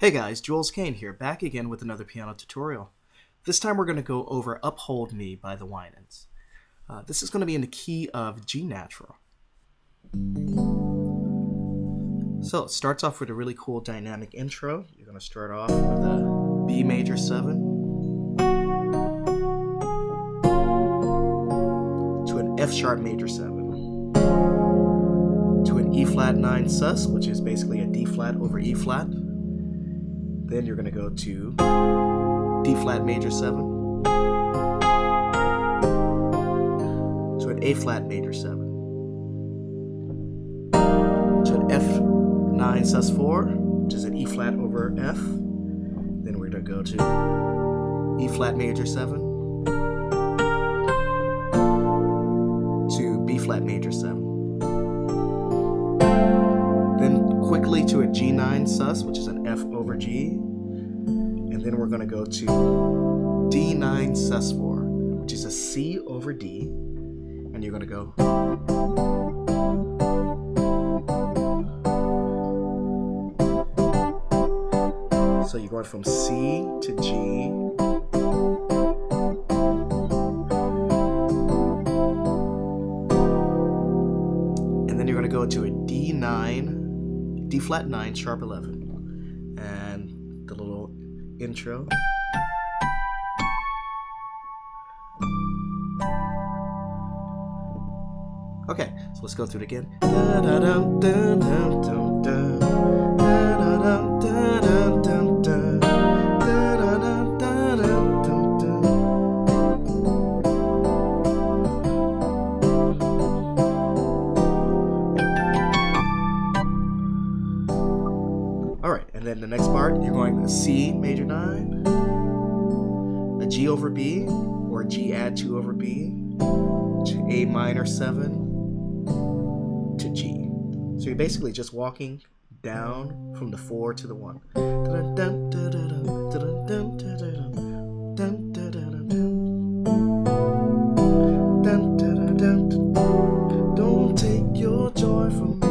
Hey guys, Jules Kane here, back again with another piano tutorial. This time we're going to go over Uphold Me by the Winans. This is going to be in the key of G natural. So it starts off with a really cool dynamic intro. You're going to start off with a B major 7 to an F sharp major 7 to an E flat 9 sus, which is basically a D flat over E flat. Then you're going to go to D flat major 7 to an A flat major 7 to an F9 sus 4, which is an E flat over F. Then we're going to go to E flat major 7 to B flat major 7. Then quickly to a G9 sus, which is an F over G. And then we're going to go to D9 sus 4, which is a C over D. And you're going to go. So you're going from C to G. And then you're going to go to a D9, D flat 9, sharp 11. And the little intro. Okay, so let's go through it again. Alright, and then the next part, you're going to C major 9, a G over B, or a G add 2 over B, to A minor 7, to G. So you're basically just walking down from the 4 to the 1. Don't take your joy from me.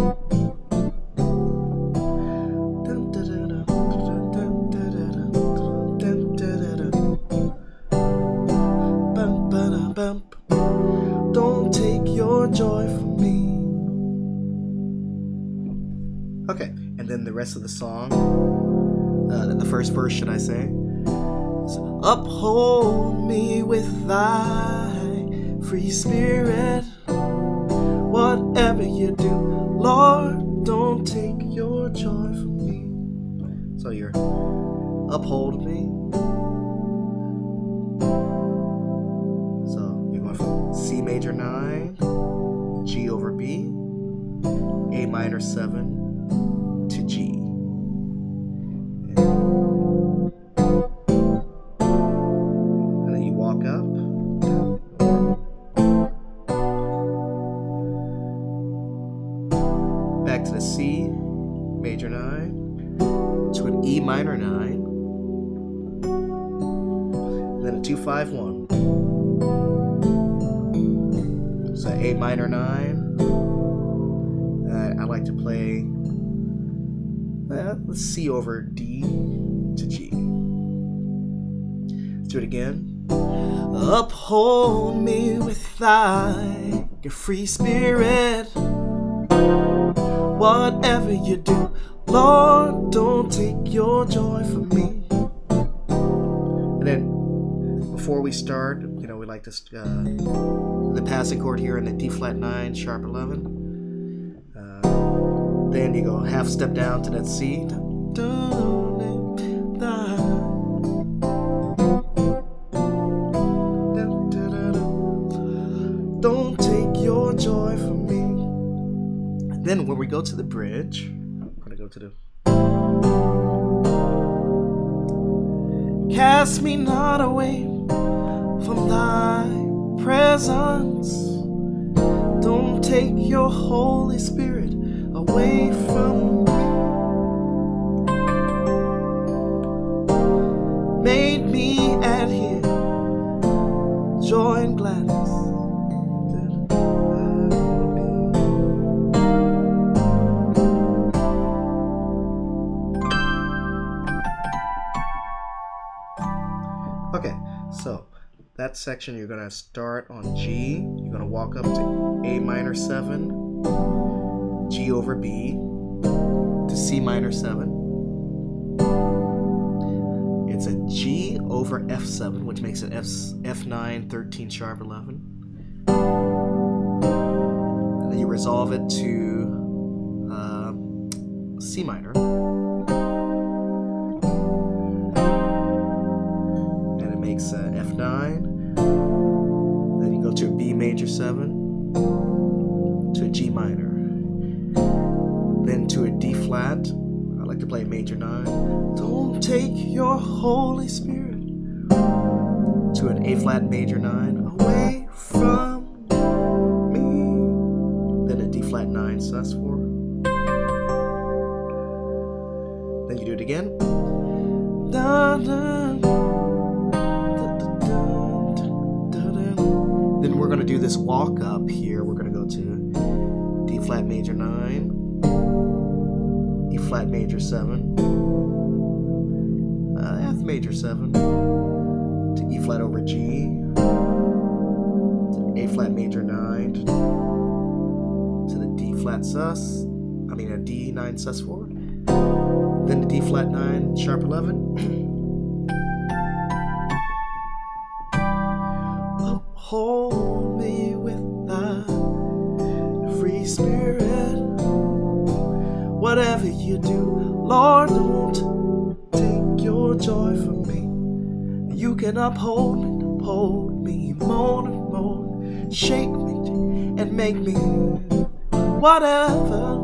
Don't take your joy from me. Okay, and then the rest of the song, the first verse, should I say, is, uphold me with thy free spirit. Whatever you do, Lord, don't take your joy from me. So you're uphold me. C major 9, G over B, A minor 7 to G. And then you walk up. Back to the C major 9 to an E minor 9. And then a 2-5-1. So A minor 9. I like to play let's C over D to G. Let's do it again. Uphold me with thy your free spirit. Whatever you do, Lord, don't take your joy from me. And then before we start, we like to the passing chord here in the D flat 9 sharp 11. Then you go half step down to that C. Don't take your joy from me. And then when we go to the bridge, I'm gonna go to the cast me not away from thy presence. Don't take your Holy Spirit away from me. Made me at here joy and gladness. that section, you're going to start on G. You're going to walk up to A minor 7, G over B, to C minor 7. It's a G over F7, which makes it F9, 13 sharp 11. And then you resolve it to C minor. And it makes F9. Then you go to a B major 7, to a G minor. Then to a D flat. I like to play major 9. Don't take your Holy Spirit, to an A flat major 9, away from me. Then a D flat 9 sus4. Then you do it again. Then we're going to do this walk up here. We're going to go to D flat major 9, E flat major 7, F major 7, to E flat over G, to A flat major 9, to the D flat sus, a D9 sus4, then the D flat 9 sharp 11. Uphold me with thy free spirit. Whatever you do, Lord, don't take your joy from me. You can uphold me, moan and moan, shake me and make me whatever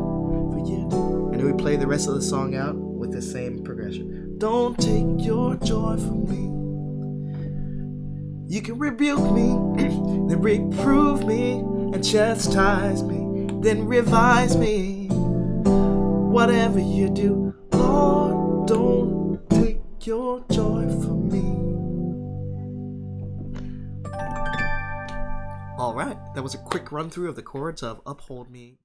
you do. And then we play the rest of the song out with the same progression. Don't take your joy from me. You can rebuke me, then reprove me, and chastise me, then revise me. Whatever you do, Lord, don't take your joy from me. All right, that was a quick run through of the chords of Uphold Me.